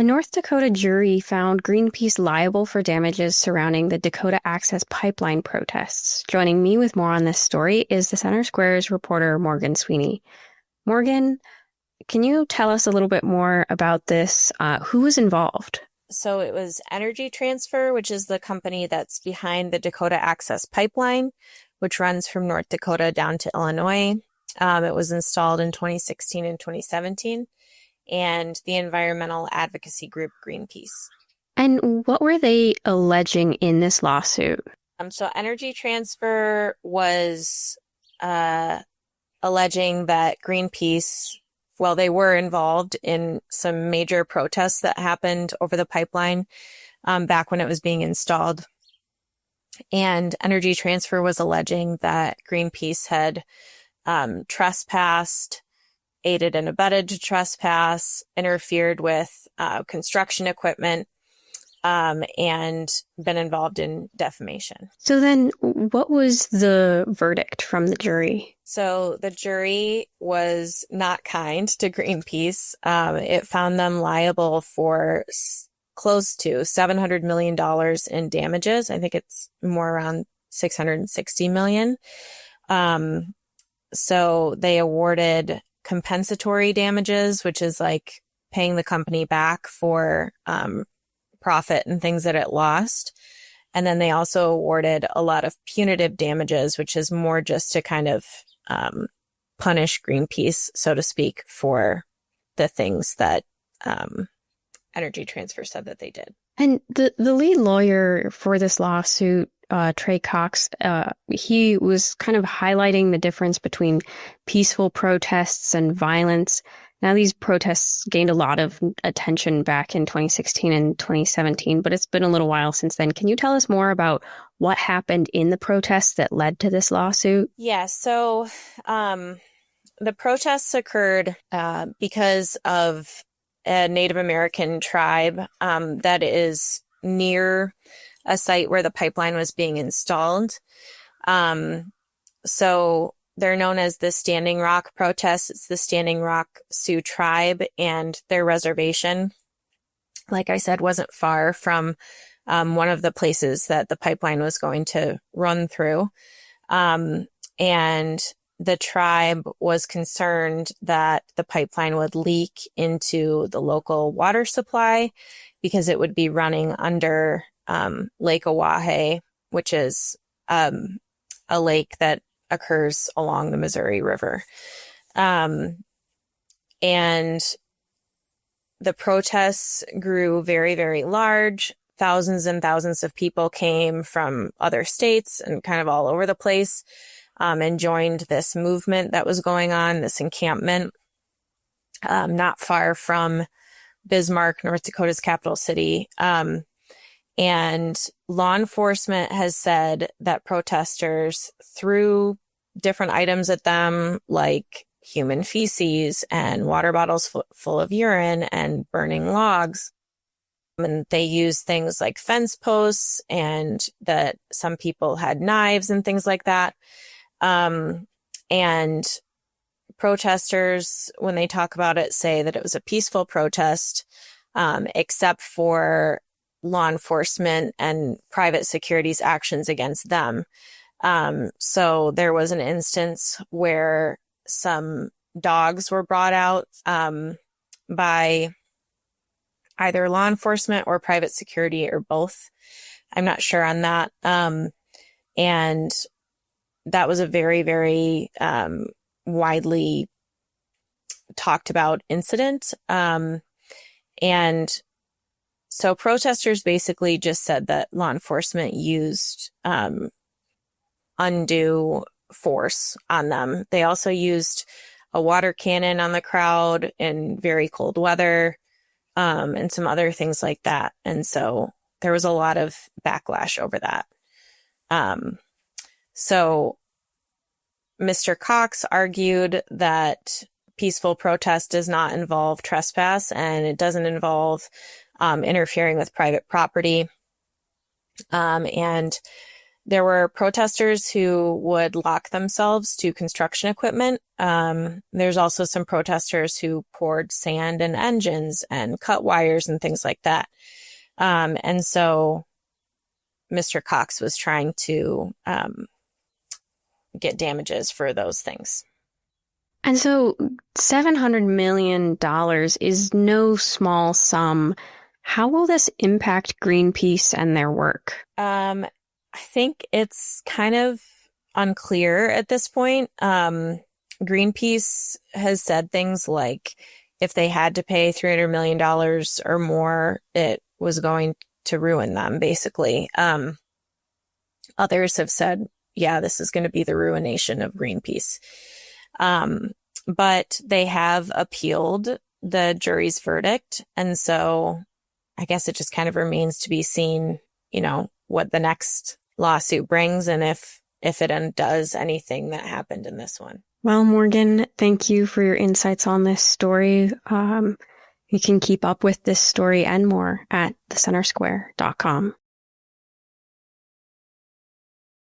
A North Dakota jury found Greenpeace liable for damages surrounding the Dakota Access Pipeline protests. Joining me with more on this story is the Center Square's reporter Morgan Sweeney. Morgan, can you tell us a little bit more about this? Who was involved? So it was Energy Transfer, which is the company that's behind the Dakota Access Pipeline, which runs from North Dakota down to Illinois. It was installed in 2016 and 2017, and the environmental advocacy group Greenpeace. And what were they alleging in this lawsuit? So Energy Transfer was alleging that Greenpeace, well, they were involved in some major protests that happened over the pipeline back when it was being installed. And Energy Transfer was alleging that Greenpeace had trespassed, aided and abetted to trespass, interfered with construction equipment, and been involved in defamation. So then what was the verdict from the jury? So the jury was not kind to Greenpeace. It found them liable for close to $700 million in damages. I think it's more around $660 million. So they awarded compensatory damages, which is like paying the company back for profit and things that it lost. And then they also awarded a lot of punitive damages, which is more just to kind of punish Greenpeace, so to speak, for the things that Energy Transfer said that they did. And the lead lawyer for this lawsuit, Trey Cox, he was kind of highlighting the difference between peaceful protests and violence. Now, these protests gained a lot of attention back in 2016 and 2017, but it's been a little while since then. Can you tell us more about what happened in the protests that led to this lawsuit? Yeah, so the protests occurred because of a Native American tribe that is near a site where the pipeline was being installed. So they're known as the Standing Rock protests. It's the Standing Rock Sioux tribe, and their reservation, like I said, wasn't far from one of the places that the pipeline was going to run through. And the tribe was concerned that the pipeline would leak into the local water supply because it would be running under Lake Oahe, which is a lake that occurs along the Missouri River. And the protests grew very, very large. Thousands and thousands of people came from other states and kind of all over the place and joined this movement that was going on, this encampment, not far from Bismarck, North Dakota's capital city. And law enforcement has said that protesters threw different items at them, like human feces and water bottles full of urine and burning logs. And they used things like fence posts, and that some people had knives and things like that. And protesters, when they talk about it, say that it was a peaceful protest, except for law enforcement and private security's actions against them. So there was an instance where some dogs were brought out by either law enforcement or private security or both. I'm not sure on that. And that was a very, very widely talked about incident. And so protesters basically just said that law enforcement used undue force on them. They also used a water cannon on the crowd in very cold weather, and some other things like that. And so there was a lot of backlash over that. So Mr. Cox argued that peaceful protest does not involve trespass, and it doesn't involve interfering with private property. And There were protesters who would lock themselves to construction equipment. There's also some protesters who poured sand in engines and cut wires and things like that. And so Mr. Cox was trying to get damages for those things. And so $700 million is no small sum. How will this impact Greenpeace and their work? I think it's kind of unclear at this point. Greenpeace has said things like if they had to pay $300 million or more, it was going to ruin them, basically. Others have said, yeah, this is going to be the ruination of Greenpeace. But they have appealed the jury's verdict. And so I guess it just kind of remains to be seen, what the next lawsuit brings and if it undoes anything that happened in this one. Well, Morgan, thank you for your insights on this story. You can keep up with this story and more at thecentersquare.com.